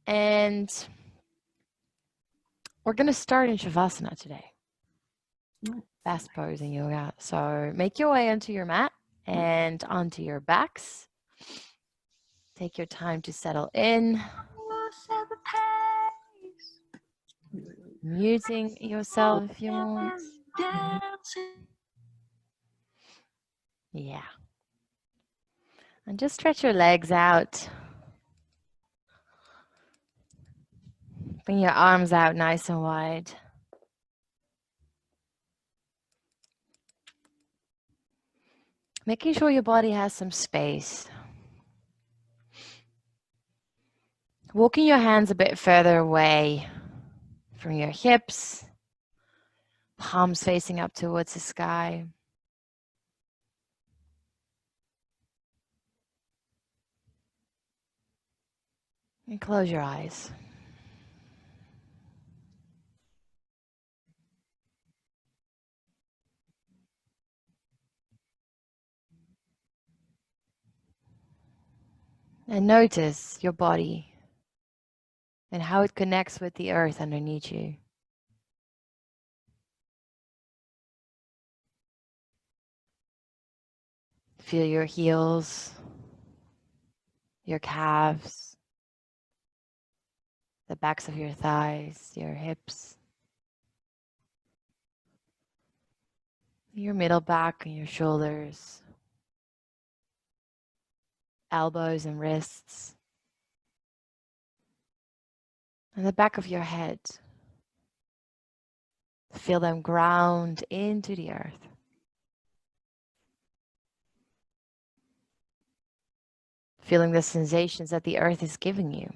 And we're going to start in Shavasana today. Fast pose in yoga. So make your way onto your mat and onto your backs. Take your time to settle in. Muting yourself if you want. Yeah. And just stretch your legs out. Bring your arms out nice and wide. Making sure your body has some space. Walking your hands a bit further away from your hips. Palms facing up towards the sky. And close your eyes. And notice your body and how it connects with the earth underneath you. Feel your heels, your calves, the backs of your thighs, your hips, your middle back and your shoulders, elbows and wrists, and the back of your head. Feel them ground into the earth. Feeling the sensations that the earth is giving you.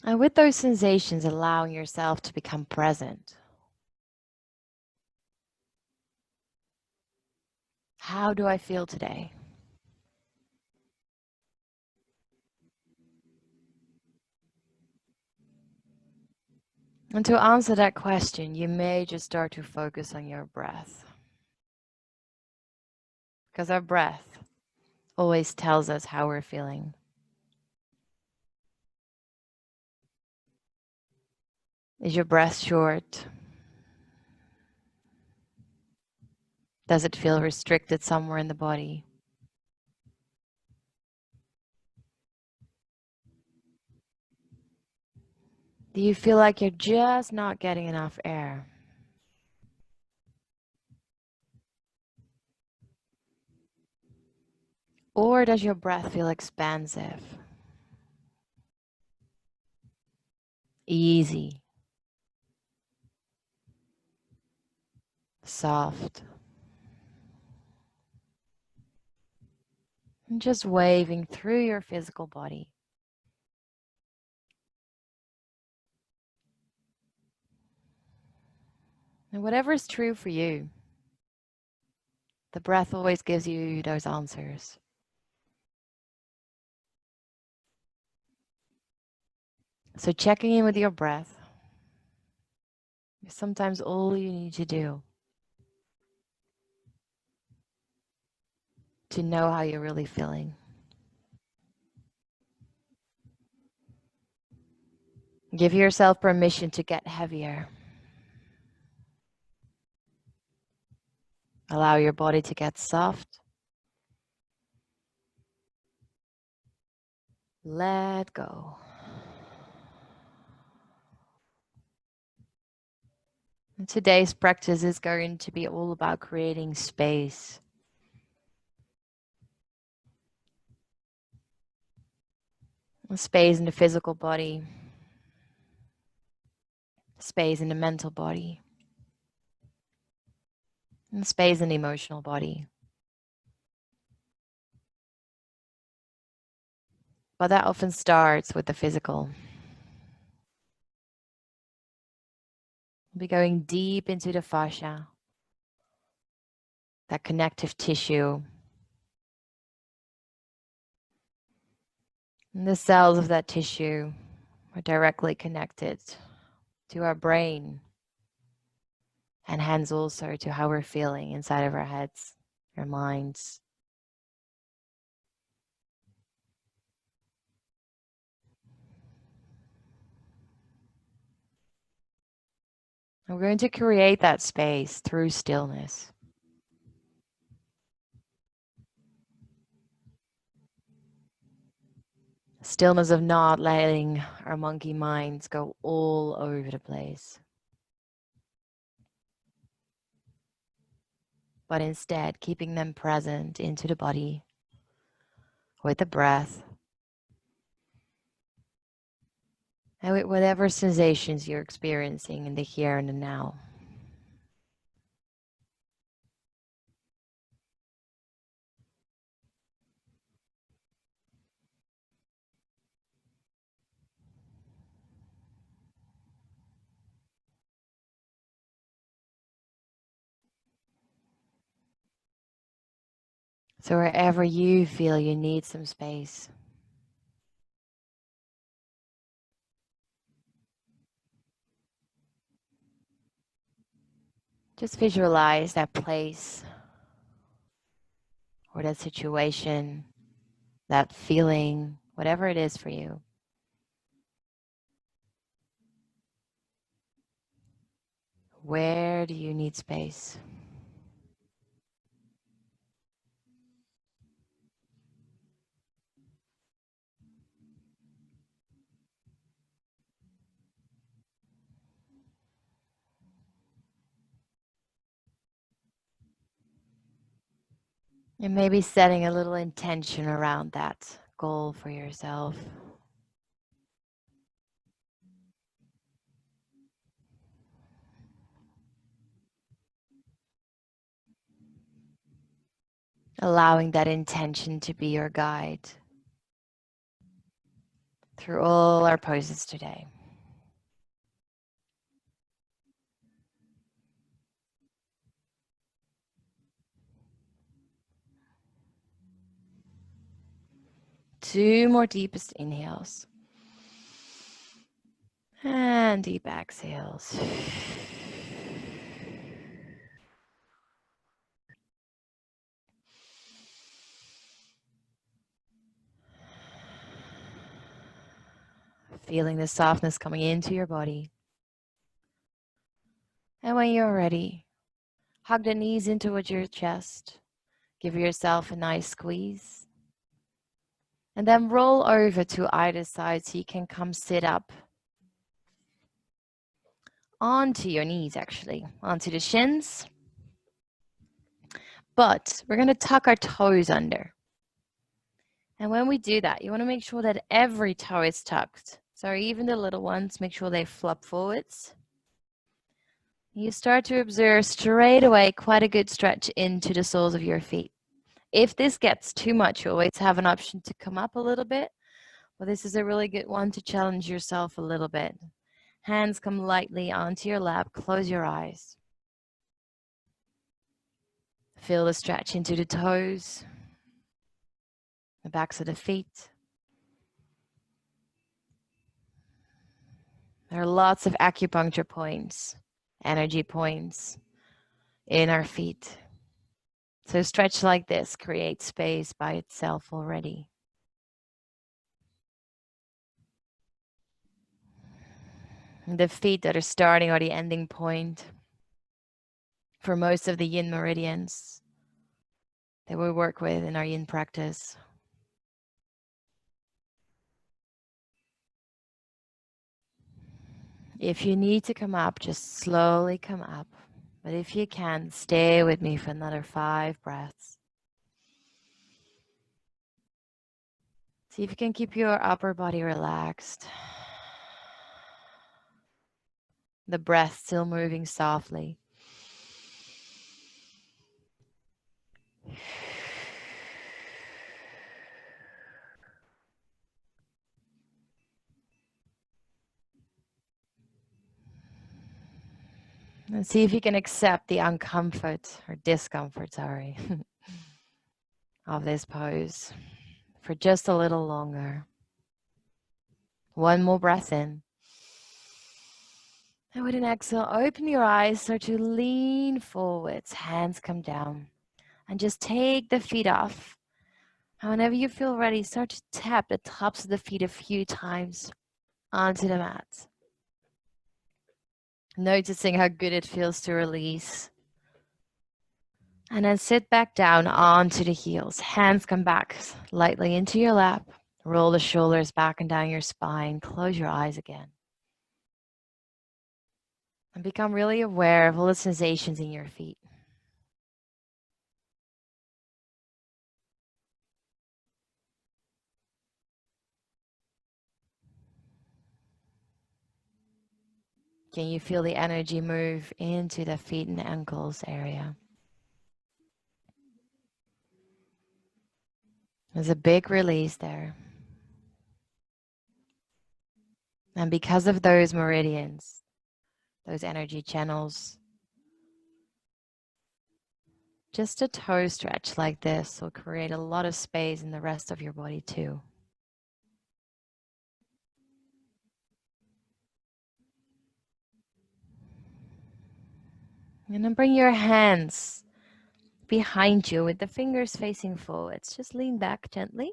And with those sensations, allowing yourself to become present. How do I feel today? And to answer that question, you may just start to focus on your breath. Because our breath always tells us how we're feeling. Is your breath short? Does it feel restricted somewhere in the body? Do you feel like you're just not getting enough air? Or does your breath feel expansive? Easy? Soft? And just waving through your physical body. And whatever is true for you, the breath always gives you those answers. So checking in with your breath is sometimes all you need to do to know how you're really feeling. Give yourself permission to get heavier. Allow your body to get soft. Let go. And today's practice is going to be all about creating space. Space in the physical body. Space in the mental body. And space in the emotional body. But that often starts with the physical. We'll be going deep into the fascia, that connective tissue. And the cells of that tissue are directly connected to our brain, and hands also to how we're feeling inside of our heads, our minds. And we're going to create that space through stillness. Stillness of not letting our monkey minds go all over the place, but instead keeping them present into the body with the breath and with whatever sensations you're experiencing in the here and the now. So wherever you feel you need some space, just visualize that place or that situation, that feeling, whatever it is for you. Where do you need space? And maybe setting a little intention around that goal for yourself. Allowing that intention to be your guide through all our poses today. Two more deepest inhales. And deep exhales. Feeling the softness coming into your body. And when you're ready, hug the knees into your chest. Give yourself a nice squeeze. And then roll over to either side so you can come sit up onto your knees, actually, onto the shins. But we're going to tuck our toes under. And when we do that, you want to make sure that every toe is tucked. So even the little ones, make sure they flop forwards. You start to observe straight away quite a good stretch into the soles of your feet. If this gets too much, you always have an option to come up a little bit. But this is a really good one to challenge yourself a little bit. Hands come lightly onto your lap. Close your eyes. Feel the stretch into the toes, the backs of the feet. There are lots of acupuncture points, energy points in our feet. So stretch like this creates space by itself already. The feet that are starting or the ending point for most of the yin meridians that we work with in our yin practice. If you need to come up, just slowly come up. But if you can, stay with me for another 5 breaths. See if you can keep your upper body relaxed. The breath still moving softly. And see if you can accept the uncomfort or discomfort, sorry, of this pose for just a little longer. One more breath in. And with an exhale, open your eyes, start to lean forwards, hands come down. And just take the feet off. And whenever you feel ready, start to tap the tops of the feet a few times onto the mat. Noticing how good it feels to release. And then sit back down onto the heels. Hands come back lightly into your lap. Roll the shoulders back and down your spine. Close your eyes again. And become really aware of all the sensations in your feet. Can you feel the energy move into the feet and ankles area? There's a big release there. And because of those meridians, those energy channels, just a toe stretch like this will create a lot of space in the rest of your body too. And then bring your hands behind you with the fingers facing forwards. Just lean back gently.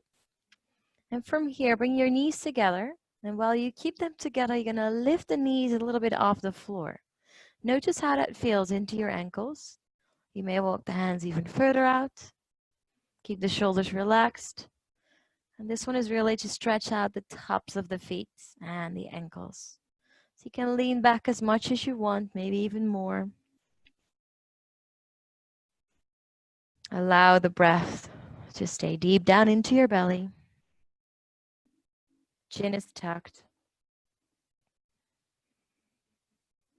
And from here, bring your knees together. And while you keep them together, you're gonna lift the knees a little bit off the floor. Notice how that feels into your ankles. You may walk the hands even further out. Keep the shoulders relaxed. And this one is really to stretch out the tops of the feet and the ankles. So you can lean back as much as you want, maybe even more. Allow the breath to stay deep down into your belly. Chin is tucked.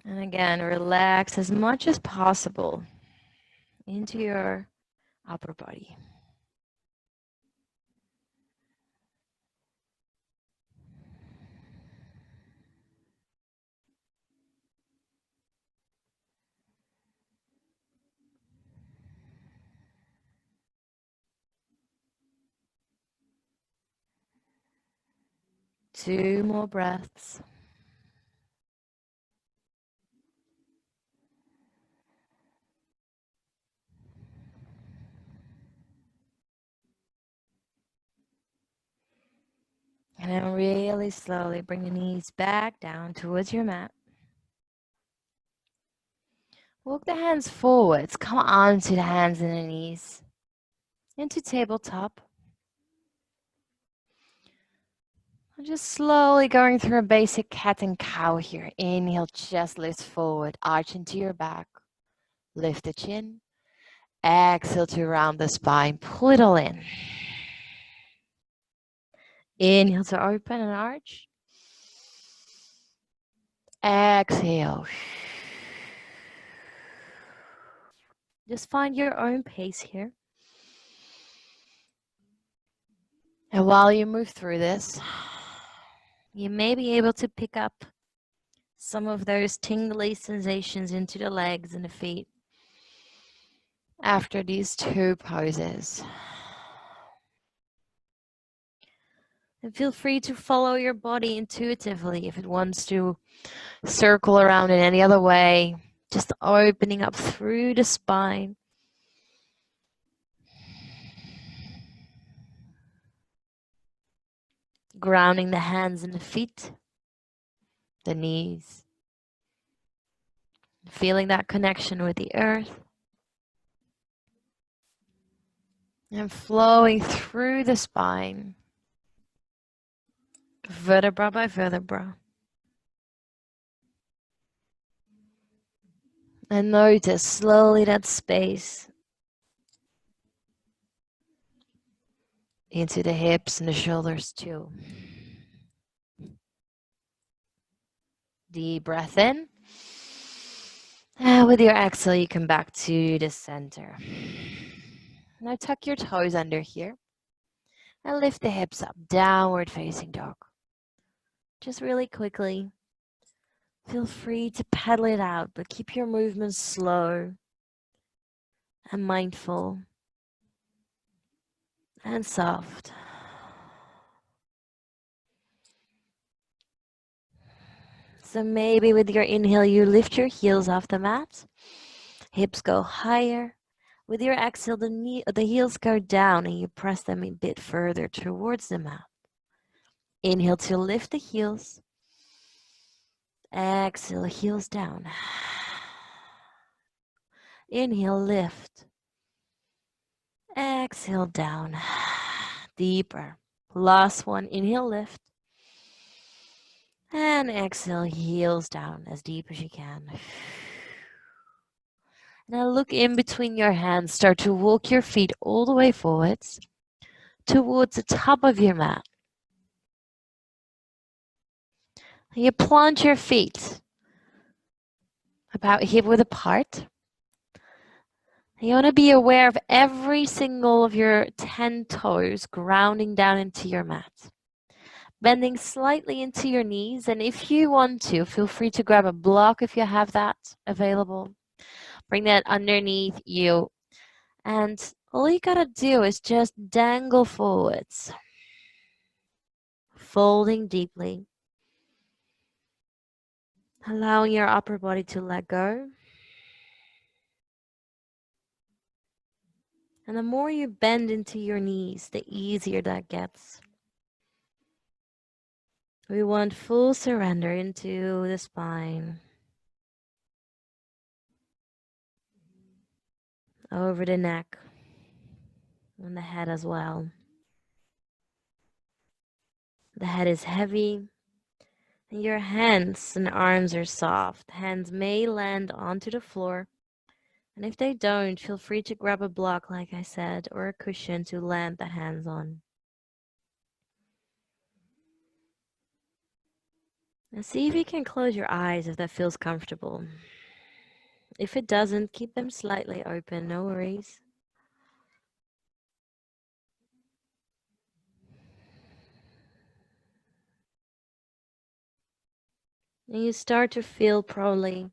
And again, relax as much as possible into your upper body. Two more breaths. And then really slowly bring the knees back down towards your mat. Walk the hands forwards. Come onto the hands and the knees. Into tabletop. I'm just slowly going through a basic cat and cow here. Inhale, chest lifts forward. Arch into your back. Lift the chin. Exhale to round the spine. Pull it all in. Inhale to open and arch. Exhale. Just find your own pace here. And while you move through this, you may be able to pick up some of those tingly sensations into the legs and the feet after these two poses. And feel free to follow your body intuitively if it wants to circle around in any other way, just opening up through the spine. Grounding the hands and the feet, the knees. Feeling that connection with the earth. And flowing through the spine, vertebra by vertebra. And notice slowly that space into the hips and the shoulders too. Deep breath in. And with your exhale, you come back to the center. Now tuck your toes under here. And lift the hips up, downward facing dog. Just really quickly. Feel free to pedal it out, but keep your movements slow and mindful and soft. So maybe with your inhale, you lift your heels off the mat. Hips go higher. With your exhale, the heels go down and you press them a bit further towards the mat. Inhale to lift the heels. Exhale, heels down. Inhale, lift. Exhale, down. Deeper. Last one, inhale, lift. And exhale, heels down as deep as you can. Now look in between your hands. Start to walk your feet all the way forwards towards the top of your mat. You plant your feet about hip width apart. You want to be aware of every single of your 10 toes grounding down into your mat. Bending slightly into your knees, and if you want to, feel free to grab a block if you have that available. Bring that underneath you, and all you gotta do is just dangle forwards, folding deeply, allowing your upper body to let go. And the more you bend into your knees, the easier that gets. We want full surrender into the spine, over the neck, and the head as well. The head is heavy, and your hands and arms are soft. Hands may land onto the floor, and if they don't, feel free to grab a block, like I said, or a cushion to land the hands on. And see if you can close your eyes if that feels comfortable. If it doesn't, keep them slightly open, no worries. And you start to feel probably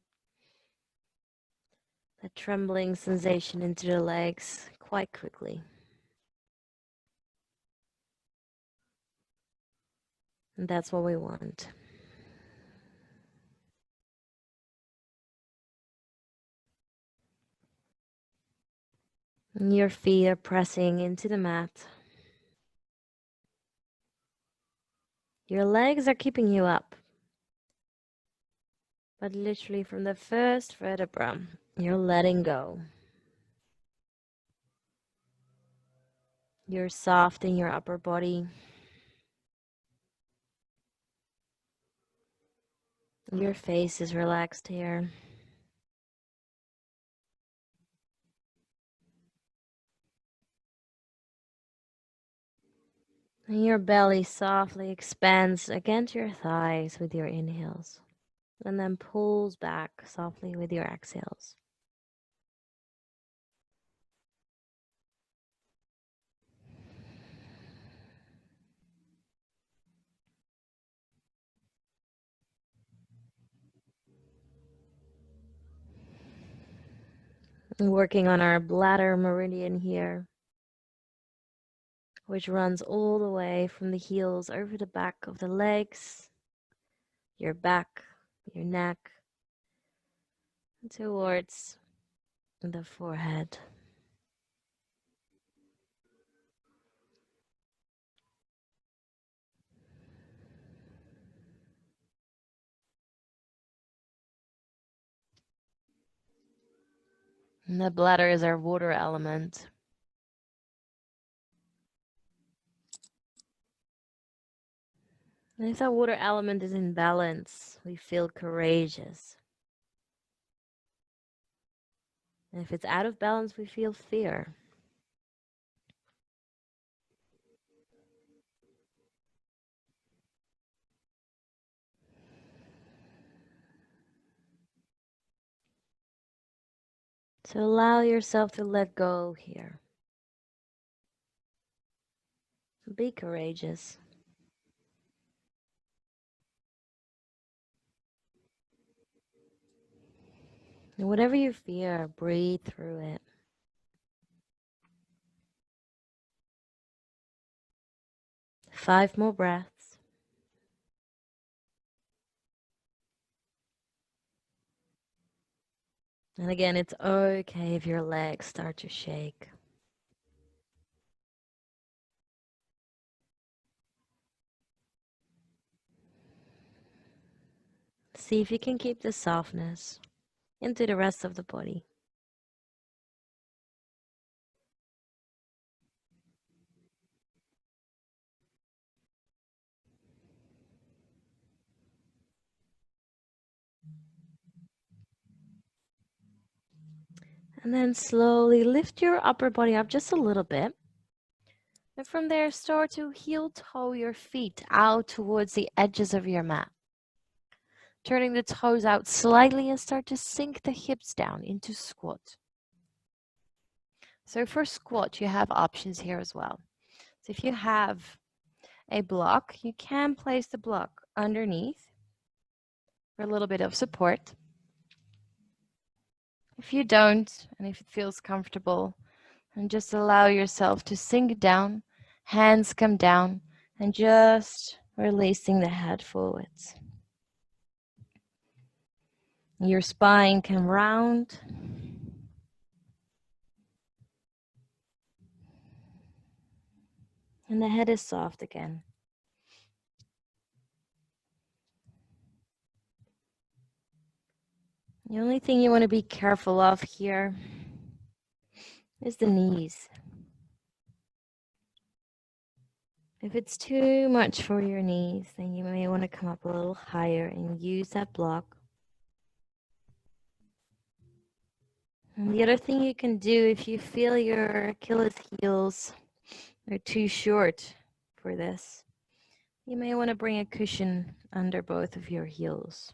that trembling sensation into the legs quite quickly. And that's what we want. And your feet are pressing into the mat. Your legs are keeping you up. But literally from the first vertebra, you're letting go. You're soft in your upper body. Your face is relaxed here. And your belly softly expands against your thighs with your inhales, and then pulls back softly with your exhales. Working on our bladder meridian here, which runs all the way from the heels over the back of the legs, your back, your neck, towards the forehead. And the bladder is our water element. And if that water element is in balance, we feel courageous. And if it's out of balance, we feel fear. So allow yourself to let go here. Be courageous. And whatever you fear, breathe through it. Five more breaths. And again, it's okay if your legs start to shake. See if you can keep the softness into the rest of the body. And then slowly lift your upper body up just a little bit. And from there, start to heel toe your feet out towards the edges of your mat. Turning the toes out slightly and start to sink the hips down into squat. So for squat, you have options here as well. So if you have a block, you can place the block underneath for a little bit of support. If you don't, and if it feels comfortable, and just allow yourself to sink down, hands come down, and just releasing the head forwards. Your spine can round. And the head is soft again. The only thing you want to be careful of here is the knees. If it's too much for your knees, then you may want to come up a little higher and use that block. And the other thing you can do if you feel your Achilles heels are too short for this, you may want to bring a cushion under both of your heels.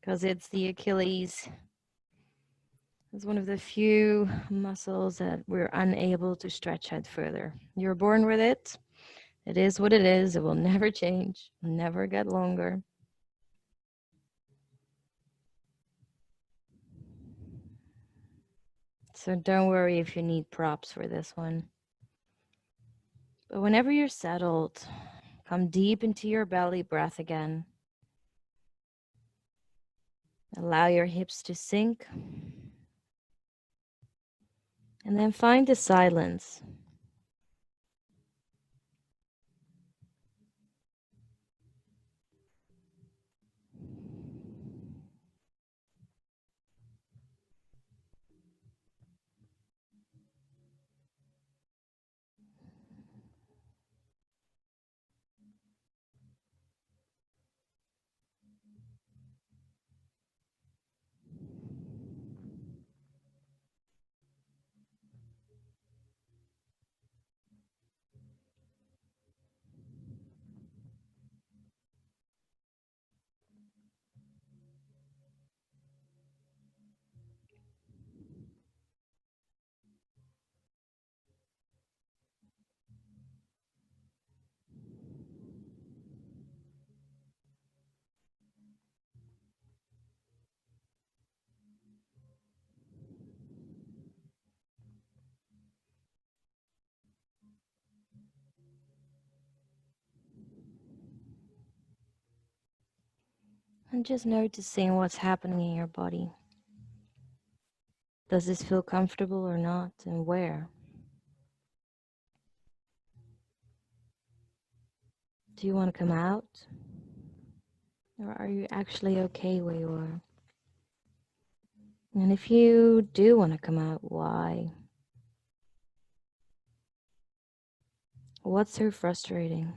Because it's the Achilles. It's one of the few muscles that we're unable to stretch out further. You're born with it. It is what it is. It will never change, never get longer. So don't worry if you need props for this one. But whenever you're settled, come deep into your belly breath again. Allow your hips to sink. And then find the silence. And just noticing what's happening in your body. Does this feel comfortable or not, and where? Do you want to come out? Or are you actually okay where you are? And if you do want to come out, why? What's so frustrating?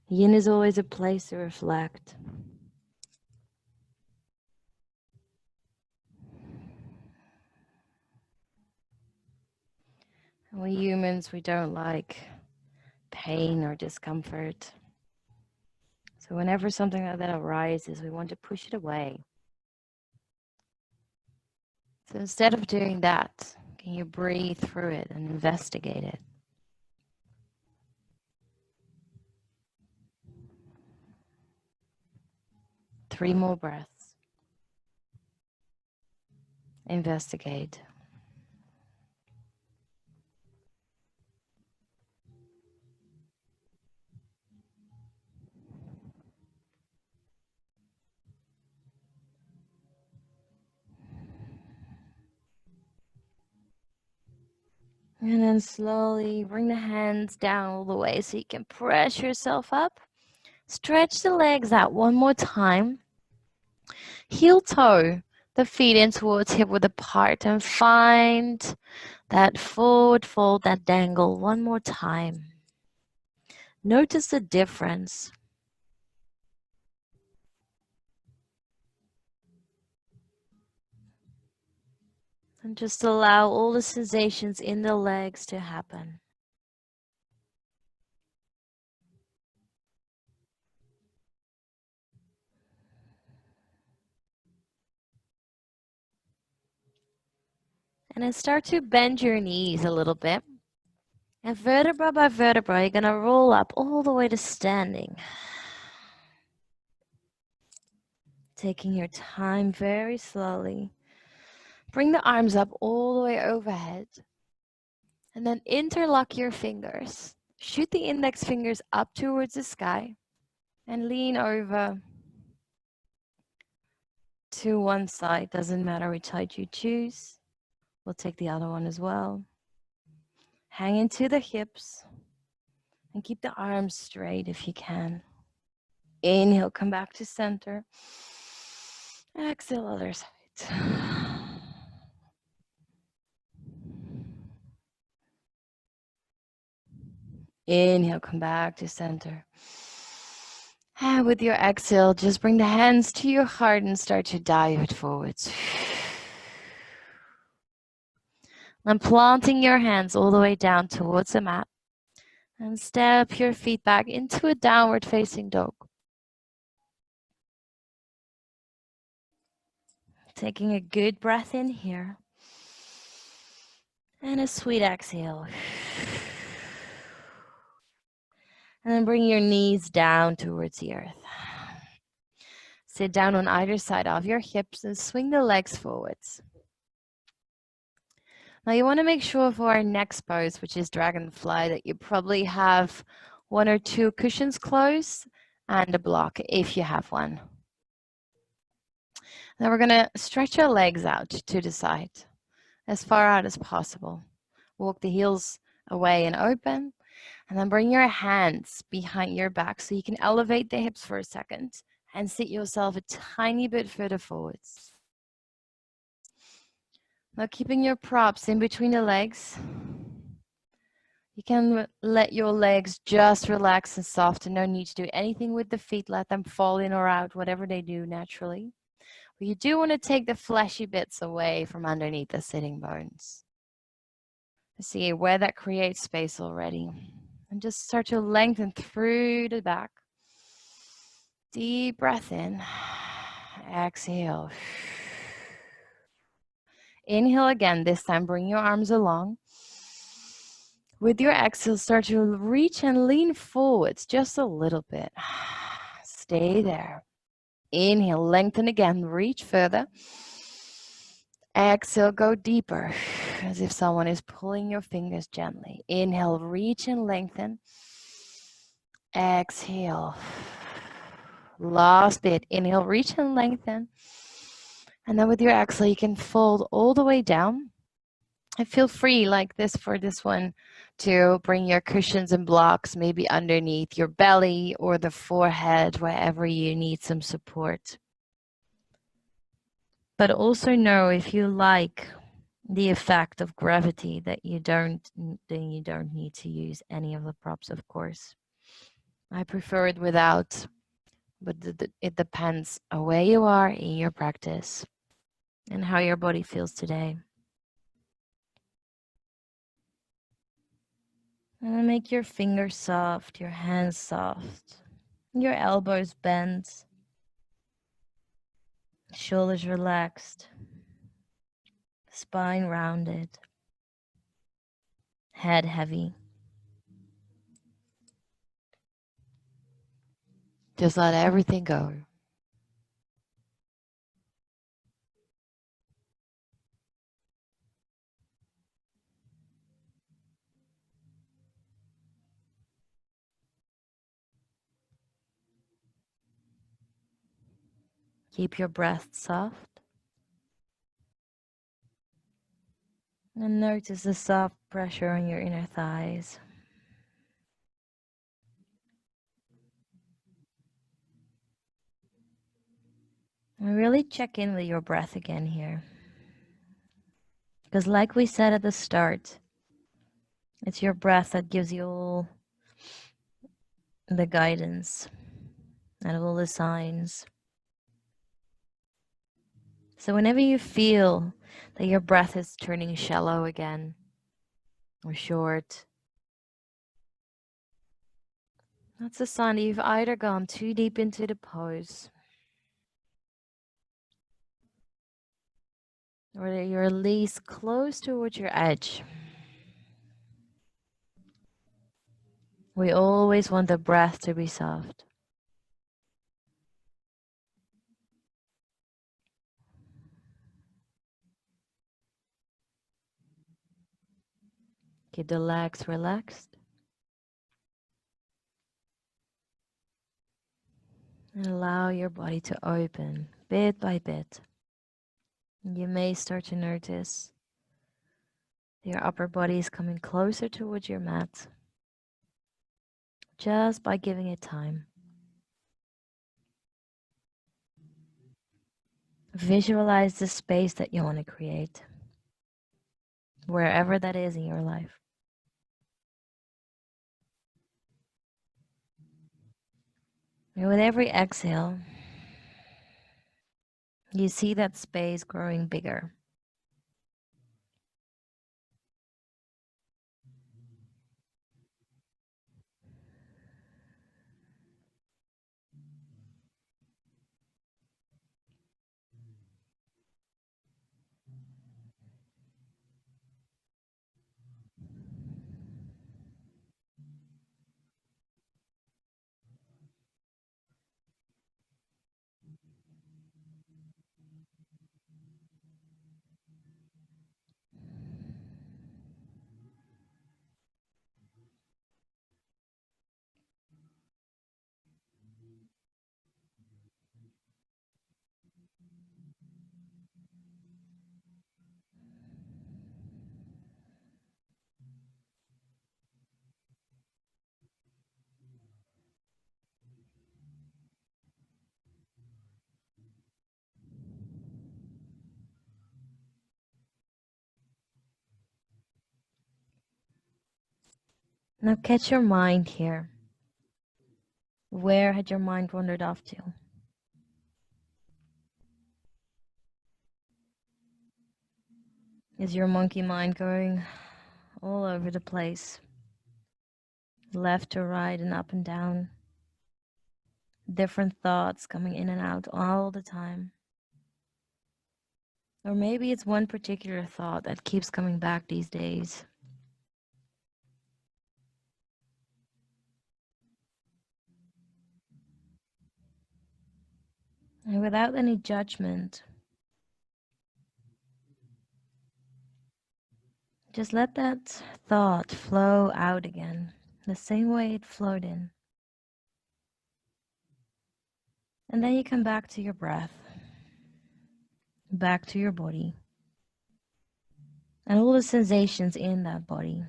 Yin is always a place to reflect. We humans, we don't like pain or discomfort. So whenever something like that arises, we want to push it away. So instead of doing that, can you breathe through it and investigate it? Three more breaths. Investigate. And then slowly bring the hands down all the way so you can press yourself up. Stretch the legs out one more time. Heel toe the feet in towards hip width apart and find that forward fold, that dangle one more time. Notice the difference. And just allow all the sensations in the legs to happen. And then start to bend your knees a little bit. And vertebra by vertebra, you're going to roll up all the way to standing. Taking your time very slowly. Bring the arms up all the way overhead. And then interlock your fingers. Shoot the index fingers up towards the sky. And lean over to one side. Doesn't matter which side you choose. We'll take the other one as well. Hang into the hips. And keep the arms straight if you can. Inhale, come back to center. Exhale, other side. Inhale, come back to center. And with your exhale, just bring the hands to your heart and start to dive it forwards. And planting your hands all the way down towards the mat. And step your feet back into a downward facing dog. Taking a good breath in here. And a sweet exhale. And then bring your knees down towards the earth. Sit down on either side of your hips and swing the legs forwards. Now you want to make sure for our next pose, which is dragonfly, that you probably have 1 or 2 cushions close and a block if you have one. Now we're going to stretch our legs out to the side, as far out as possible. Walk the heels away and open. And then bring your hands behind your back so you can elevate the hips for a second and sit yourself a tiny bit further forwards. Now keeping your props in between the legs. You can let your legs just relax and soften. No need to do anything with the feet. Let them fall in or out, whatever they do naturally. But you do want to take the fleshy bits away from underneath the sitting bones. See where that creates space already. And just start to lengthen through the back. Deep breath in. Exhale. Inhale again. This time bring your arms along. With your exhale, start to reach and lean forwards just a little bit. Stay there. Inhale, lengthen again. Reach further. Exhale, go deeper, as if someone is pulling your fingers gently. Inhale, reach and lengthen. Exhale. Last bit. Inhale, reach and lengthen. And then with your exhale, you can fold all the way down. And feel free, like this for this one, to bring your cushions and blocks maybe underneath your belly or the forehead, wherever you need some support. But also know, if you like the effect of gravity, that you don't need to use any of the props, of course. I prefer it without, but it depends on where you are in your practice and how your body feels today. And make your fingers soft, your hands soft, your elbows bent, shoulders relaxed, spine rounded, head heavy. Just let everything go. Keep your breath soft. And notice the soft pressure on your inner thighs. And really check in with your breath again here. Because like we said at the start, it's your breath that gives you all the guidance and all the signs. So whenever you feel that your breath is turning shallow again or short, that's a sign that you've either gone too deep into the pose or that you're at least close towards your edge. We always want the breath to be soft. Keep the legs relaxed. And allow your body to open bit by bit. You may start to notice your upper body is coming closer towards your mat just by giving it time. Visualize the space that you want to create, wherever that is in your life. And with every exhale, you see that space growing bigger. Now catch your mind here. Where had your mind wandered off to? Is your monkey mind going all over the place? Left to right and up and down. Different thoughts coming in and out all the time. Or maybe it's one particular thought that keeps coming back these days. And without any judgment, just let that thought flow out again, the same way it flowed in. And then you come back to your breath, back to your body, and all the sensations in that body.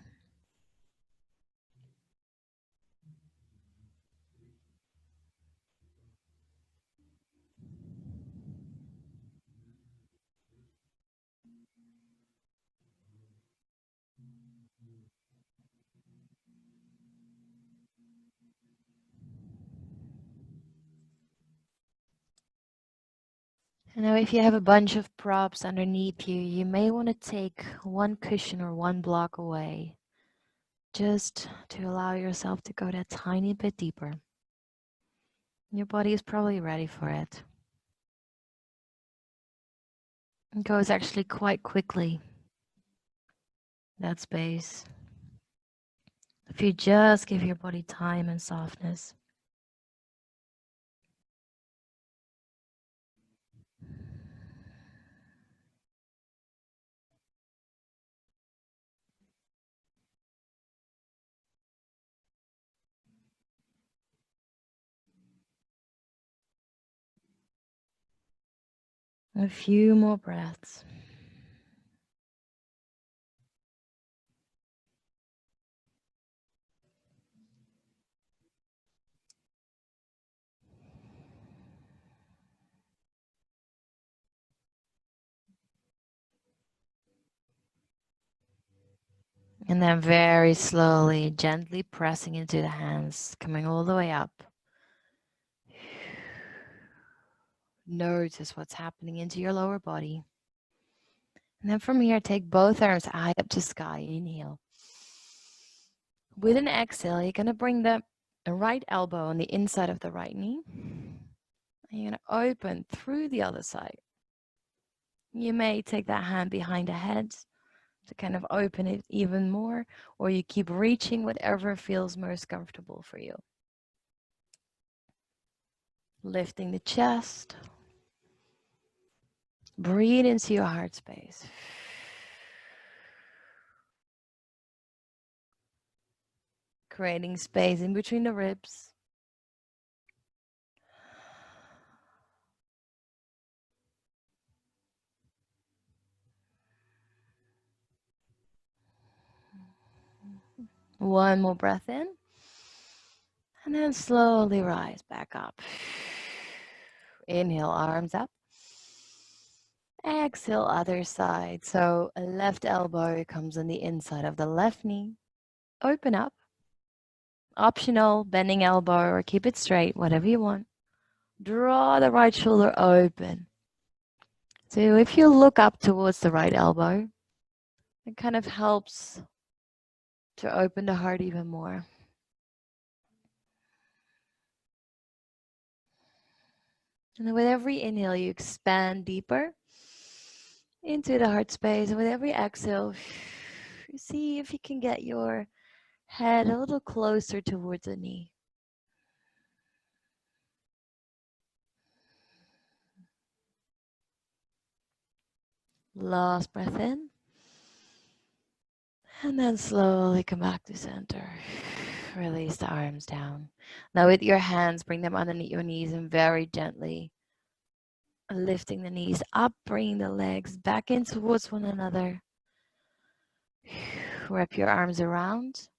Now, if you have a bunch of props underneath you, you may want to take one cushion or one block away, just to allow yourself to go that tiny bit deeper. Your body is probably ready for it. It goes actually quite quickly, that space. If you just give your body time and softness. A few more breaths. And then very slowly, gently pressing into the hands, coming all the way up. Notice what's happening into your lower body. And then from here, take both arms high up to sky. Inhale. With an exhale, you're going to bring the right elbow on the inside of the right knee. And you're going to open through the other side. You may take that hand behind the head to kind of open it even more, or you keep reaching, whatever feels most comfortable for you. Lifting the chest. Breathe into your heart space. Creating space in between the ribs. One more breath in. And then slowly rise back up. Inhale, arms up. Exhale, other side. So a left elbow comes on the inside of the left knee. Open up. Optional, bending elbow or keep it straight, whatever you want. Draw the right shoulder open. So if you look up towards the right elbow, it kind of helps to open the heart even more. And then with every inhale, you expand deeper into the heart space. And with every exhale, see if you can get your head a little closer towards the knee. Last breath in. And then slowly come back to center. Release the arms down. Now with your hands, bring them underneath your knees and very gently lifting the knees up, bringing the legs back in towards one another. Wrap your arms around.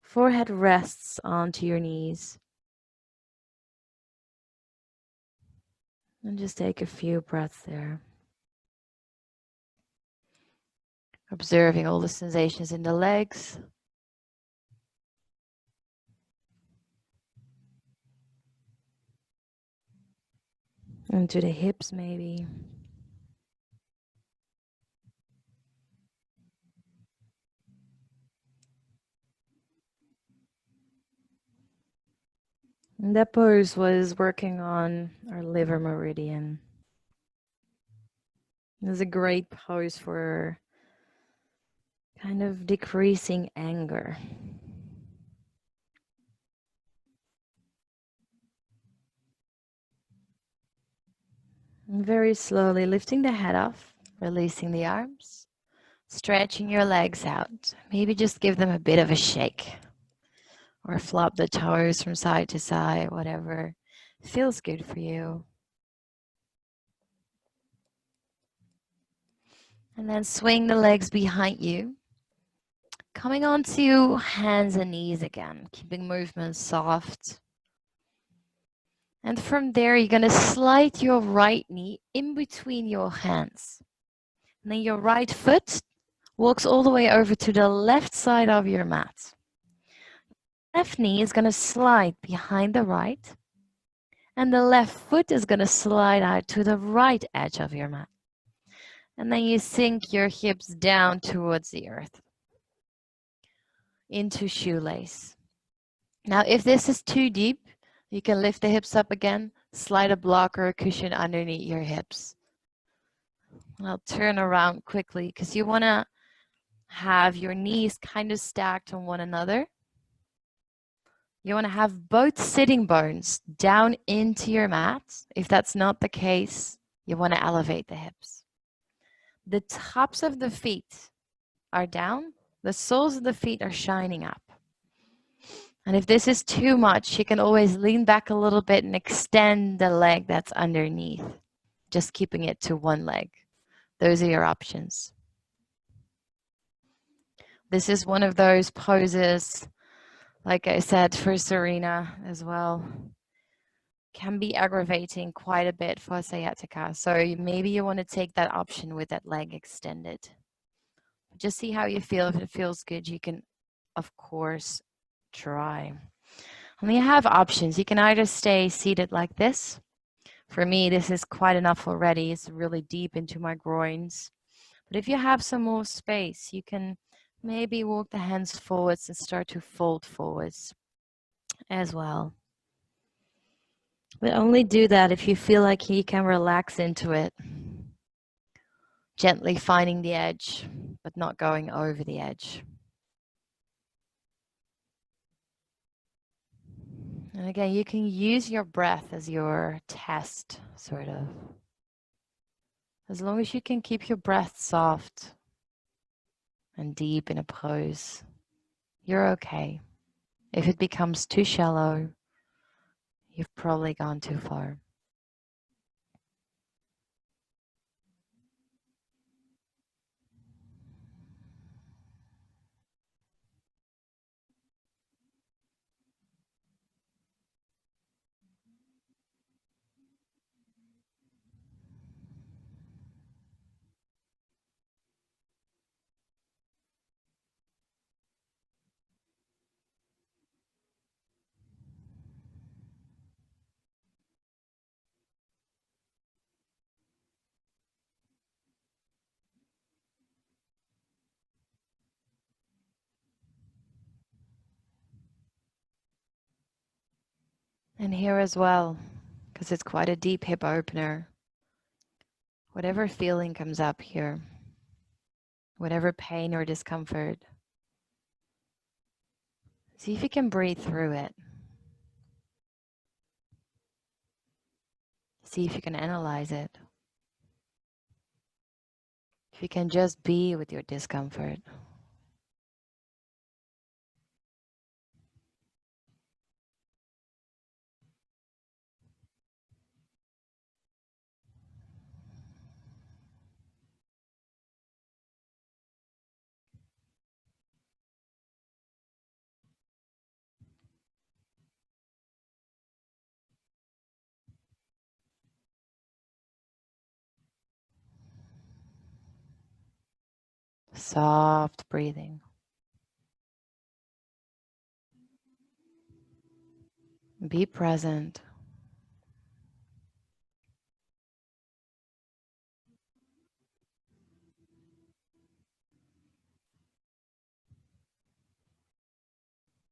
Forehead rests onto your knees. And just take a few breaths there. Observing all the sensations in the legs. Into the hips maybe. And that pose was working on our liver meridian. It was a great pose for kind of decreasing anger. And very slowly lifting the head off, releasing the arms, stretching your legs out. Maybe just give them a bit of a shake or flop the toes from side to side, whatever feels good for you. And then swing the legs behind you. Coming onto hands and knees again, keeping movement soft. And from there, you're going to slide your right knee in between your hands. And then your right foot walks all the way over to the left side of your mat. Left knee is going to slide behind the right. And the left foot is going to slide out to the right edge of your mat. And then you sink your hips down towards the earth into shoelace. Now, if this is too deep, you can lift the hips up again, slide a block or a cushion underneath your hips. I'll turn around quickly because you want to have your knees kind of stacked on one another. You want to have both sitting bones down into your mat. If that's not the case, you want to elevate the hips. The tops of the feet are down. The soles of the feet are shining up. And if this is too much, you can always lean back a little bit and extend the leg that's underneath, just keeping it to one leg. Those are your options. This is one of those poses, like I said, for Serena as well. Can be aggravating quite a bit for sciatica. So maybe you want to take that option with that leg extended. Just see how you feel. If it feels good, you can, of course, try. And you have options. You can either stay seated like this. For me, this is quite enough already. It's really deep into my groins. But if you have some more space, you can maybe walk the hands forwards and start to fold forwards as well. But only do that if you feel like you can relax into it. Gently finding the edge, but not going over the edge. And again, you can use your breath as your test, sort of. As long as you can keep your breath soft and deep in a pose, you're okay. If it becomes too shallow, you've probably gone too far. And here as well, because it's quite a deep hip opener, whatever feeling comes up here, whatever pain or discomfort, see if you can breathe through it. See if you can analyze it. If you can just be with your discomfort. Soft breathing. Be present.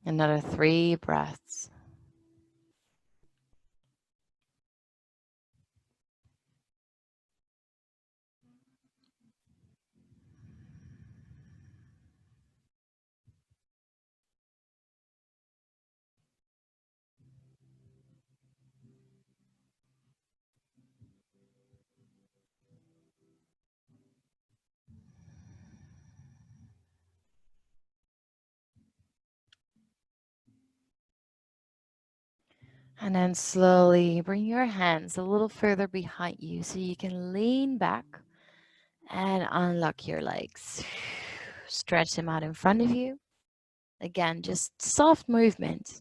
Another 3 breaths. And then slowly bring your hands a little further behind you so you can lean back and unlock your legs. Stretch them out in front of you. Again, just soft movement.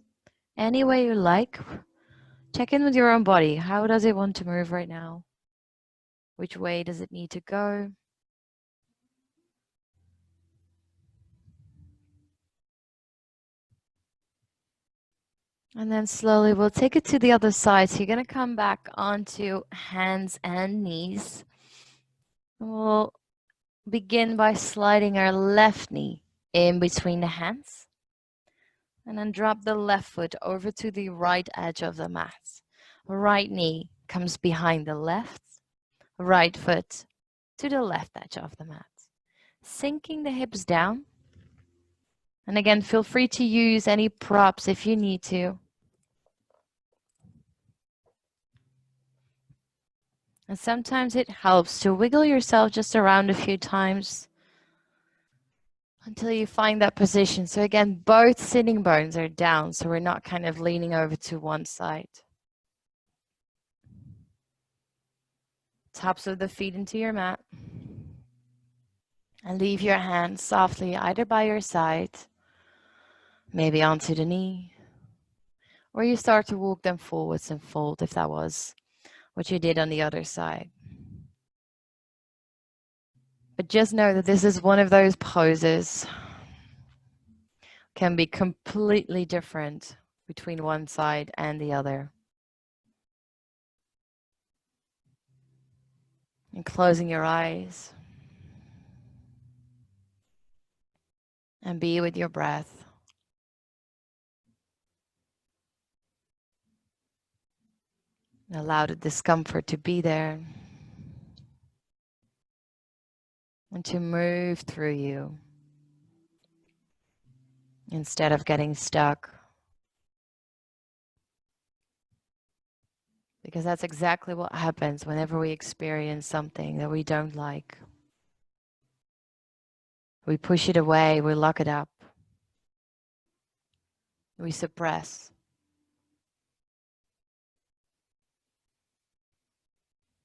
Any way you like. Check in with your own body. How does it want to move right now? Which way does it need to go? And then slowly we'll take it to the other side. So you're going to come back onto hands and knees. We'll begin by sliding our left knee in between the hands. And then drop the left foot over to the right edge of the mat. Right knee comes behind the left. Right foot to the left edge of the mat. Sinking the hips down. And again, feel free to use any props if you need to. And sometimes it helps to wiggle yourself just around a few times until you find that position. So again, both sitting bones are down, so we're not kind of leaning over to one side. Tops of the feet into your mat. And leave your hands softly either by your side, maybe onto the knee, or you start to walk them forwards and fold if that was what you did on the other side. But just know that this is one of those poses. Can be completely different between one side and the other. And closing your eyes. And be with your breath. Allow the discomfort to be there and to move through you instead of getting stuck. Because that's exactly what happens whenever we experience something that we don't like. We push it away, we lock it up, we suppress.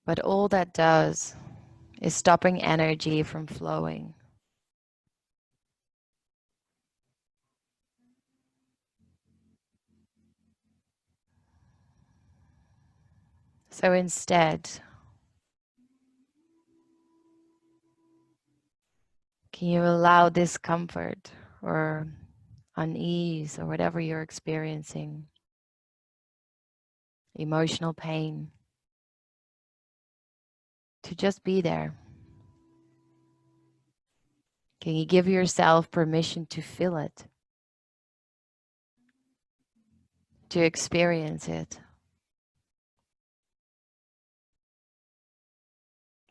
But all that does is stopping energy from flowing. So instead, can you allow discomfort or unease or whatever you're experiencing, emotional pain, to just be there? Can you give yourself permission to feel it, to experience it,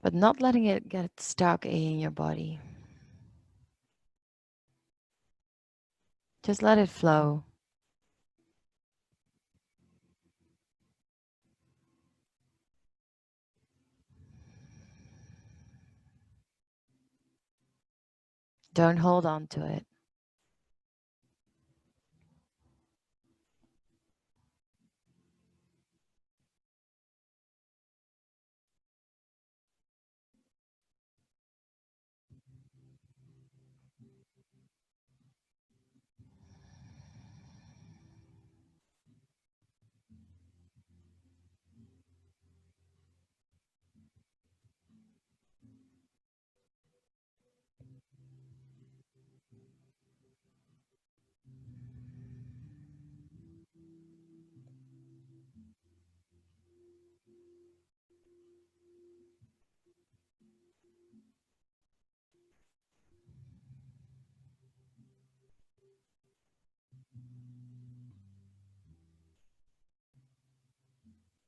but not letting it get stuck in your body? Just let it flow. Don't hold on to it.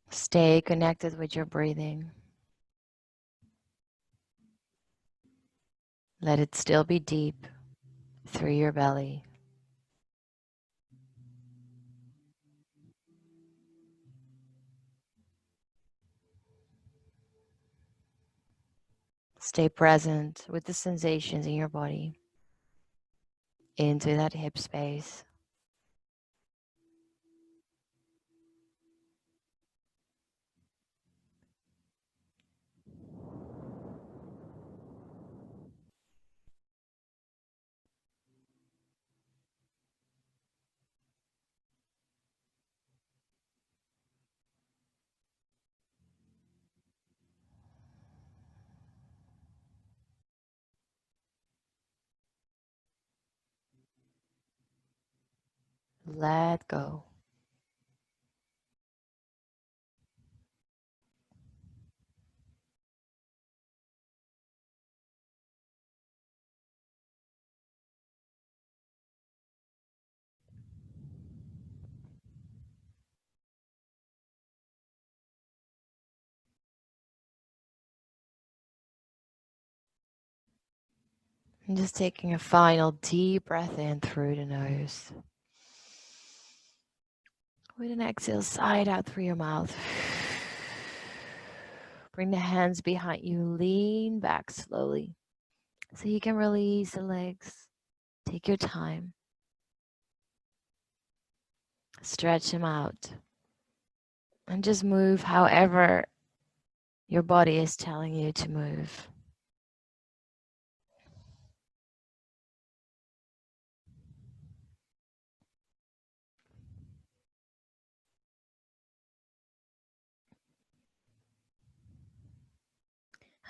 Stay connected with your breathing. Let it still be deep through your belly. Stay present with the sensations in your body, into that hip space. Let go. And just taking a final deep breath in through the nose. With an exhale, sigh it out through your mouth. Bring the hands behind you, lean back slowly so you can release the legs. Take your time. Stretch them out. And just move however your body is telling you to move.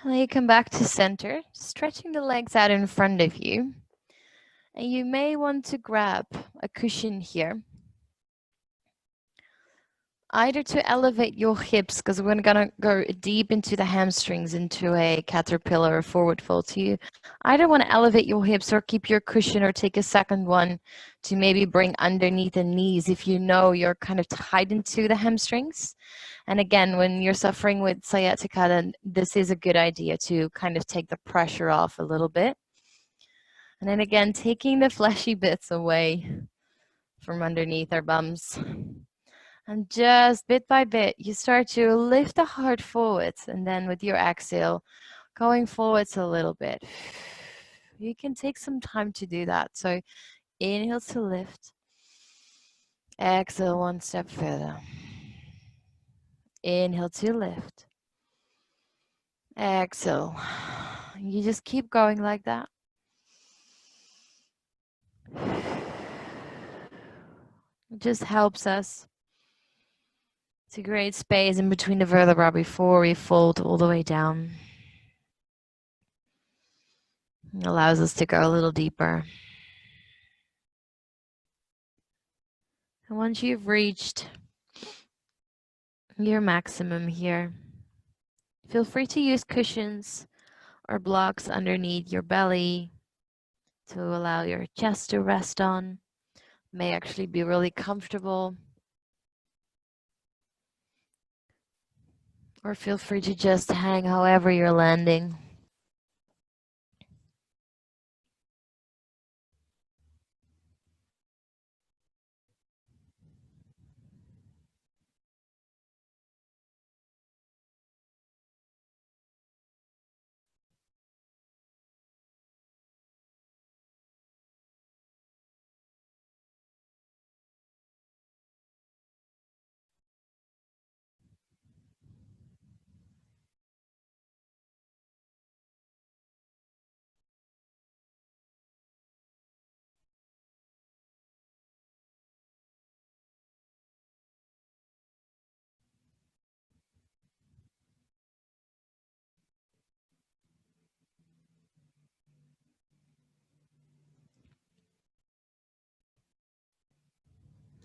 And then you come back to center, stretching the legs out in front of you. And you may want to grab a cushion here, either to elevate your hips, because we're gonna go deep into the hamstrings into a caterpillar or forward fold. So you either want to elevate your hips or keep your cushion, or take a second one to maybe bring underneath the knees if you know you're kind of tight into the hamstrings. And again, when you're suffering with sciatica, then this is a good idea to kind of take the pressure off a little bit. And then again, taking the fleshy bits away from underneath our bums. And just bit by bit, you start to lift the heart forwards. And then with your exhale, going forwards a little bit. You can take some time to do that. So inhale to lift. Exhale one step further. Inhale to lift. Exhale. You just keep going like that. It just helps us to create space in between the vertebrae before we fold all the way down. It allows us to go a little deeper. And once you've reached your maximum here, feel free to use cushions or blocks underneath your belly to allow your chest to rest on. May actually be really comfortable. Or feel free to just hang however you're landing.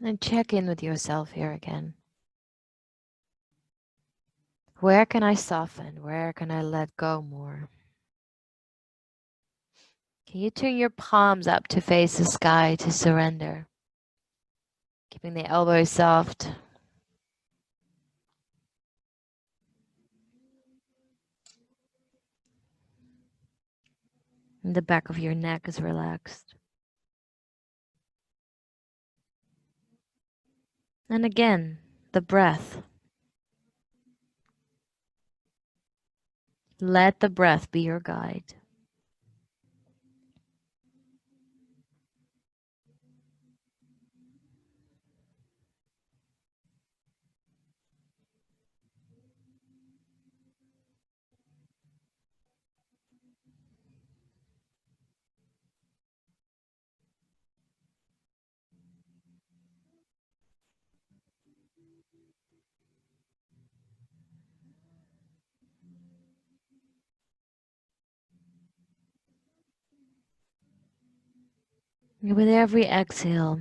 And check in with yourself here again. Where can I soften? Where can I let go more? Can you turn your palms up to face the sky to surrender? Keeping the elbows soft. And the back of your neck is relaxed. And again, the breath. Let the breath be your guide. And with every exhale,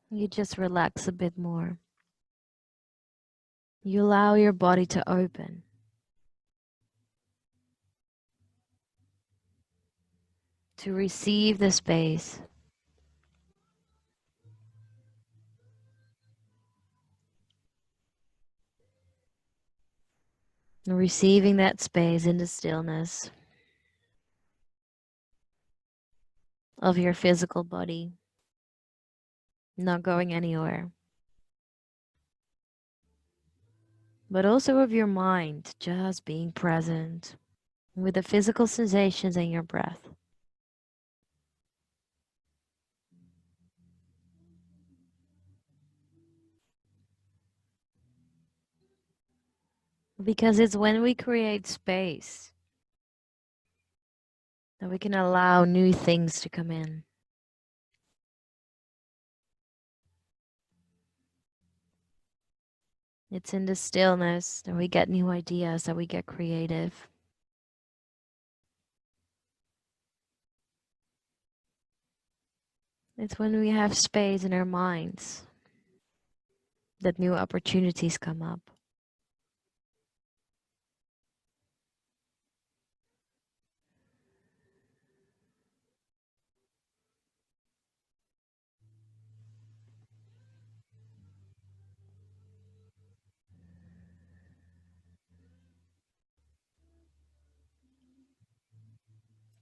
you just relax a bit more. You allow your body to open. To receive the space. And receiving that space in the stillness of your physical body. Not going anywhere. But also of your mind, just being present with the physical sensations and your breath. Because it's when we create space that we can allow new things to come in. It's in the stillness that we get new ideas, that we get creative. It's when we have space in our minds that new opportunities come up.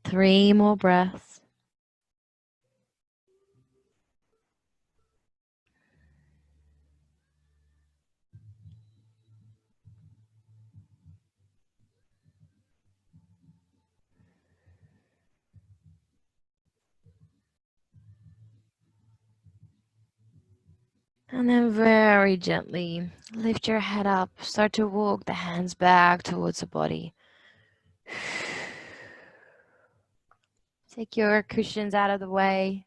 Three more breaths. And then very gently lift your head up. Start to walk the hands back towards the body. Take your cushions out of the way.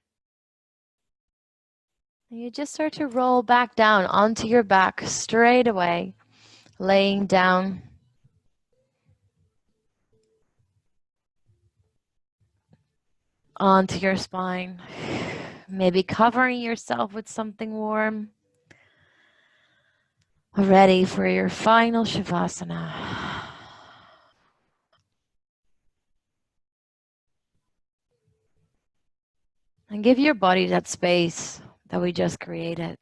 And you just start to roll back down onto your back straight away, laying down. Onto your spine. Maybe covering yourself with something warm. Ready for your final Shavasana. And give your body that space that we just created.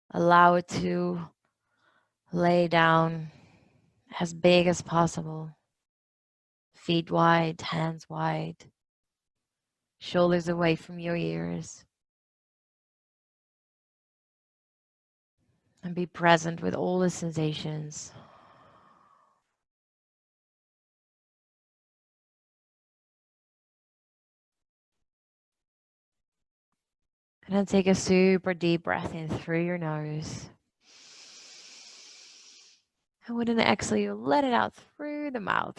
Allow it to lay down as big as possible. Feet wide, hands wide. Shoulders away from your ears. And be present with all the sensations. And then take a super deep breath in through your nose. And with an exhale, you let it out through the mouth.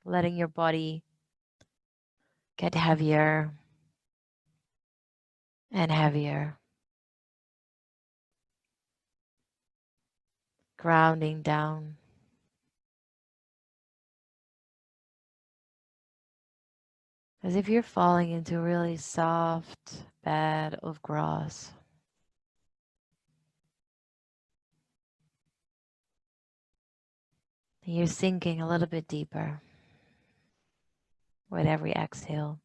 Letting your body get heavier and heavier. Grounding down. As if you're falling into a really soft bed of grass. And you're sinking a little bit deeper with every exhale.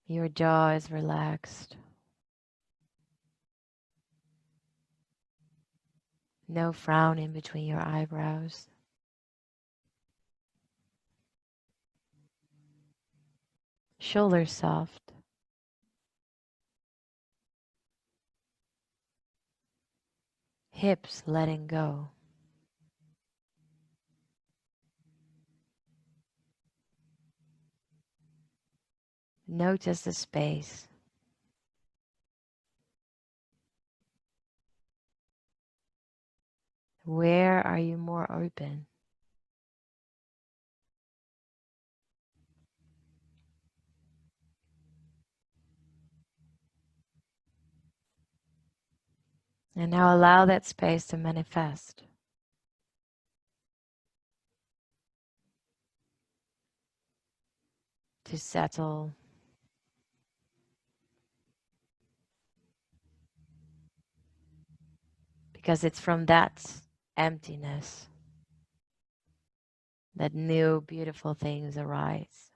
Your jaw is relaxed. No frown in between your eyebrows. Shoulders soft. Hips letting go. Notice the space. Where are you more open? And now allow that space to manifest. To settle. Because it's from that emptiness that new beautiful things arise.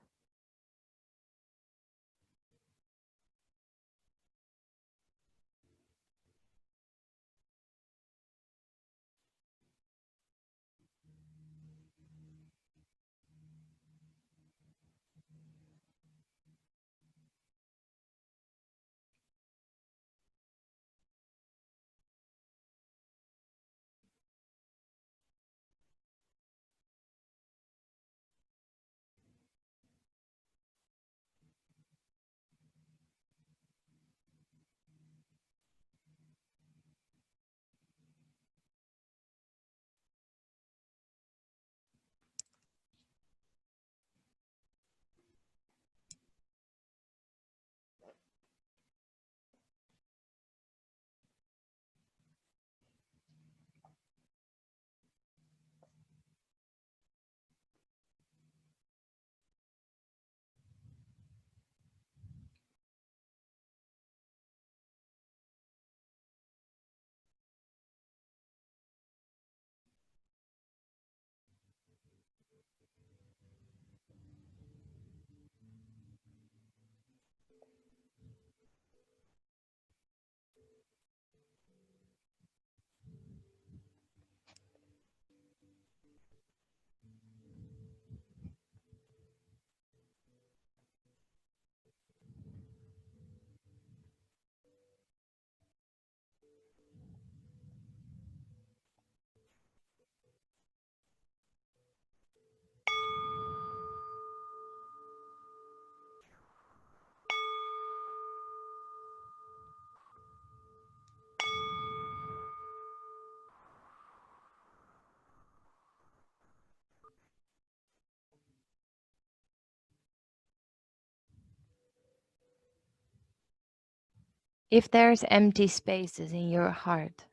If there's empty spaces in your heart,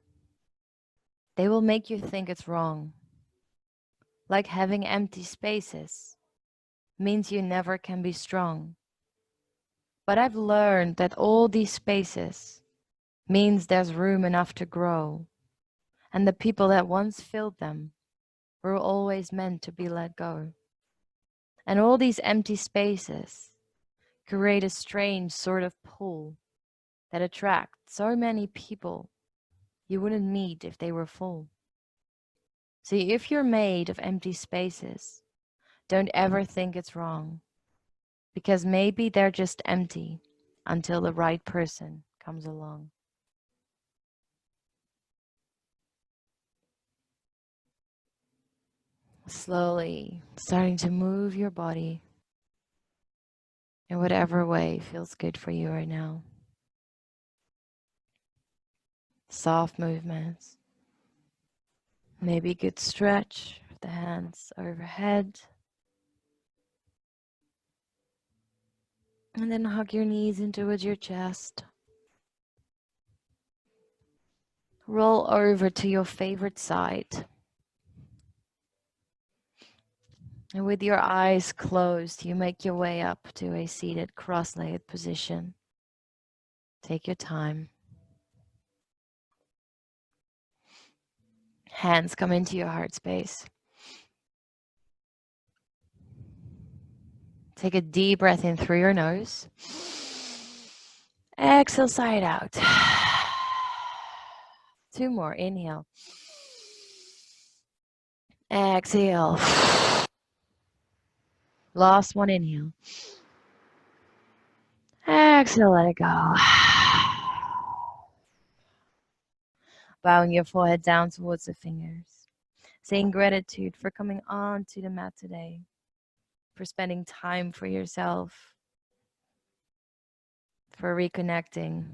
they will make you think it's wrong. Like having empty spaces means you never can be strong. But I've learned that all these spaces means there's room enough to grow, and the people that once filled them were always meant to be let go. And all these empty spaces create a strange sort of pull that attracts so many people you wouldn't meet if they were full. See, if you're made of empty spaces, don't ever think it's wrong, because maybe they're just empty until the right person comes along. Slowly starting to move your body in whatever way feels good for you right now. Soft movements, maybe a good stretch of the hands overhead. And then hug your knees in towards your chest. Roll over to your favorite side. And with your eyes closed, you make your way up to a seated cross-legged position. Take your time. Hands come into your heart space. Take a deep breath in through your nose. Exhale, sigh it out. 2 more. Inhale. Exhale. Last one. Inhale. Exhale, let it go. Bowing your forehead down towards the fingers. Saying gratitude for coming on to the mat today. For spending time for yourself. For reconnecting.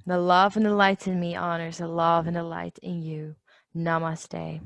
The love and the light in me honors the love and the light in you. Namaste.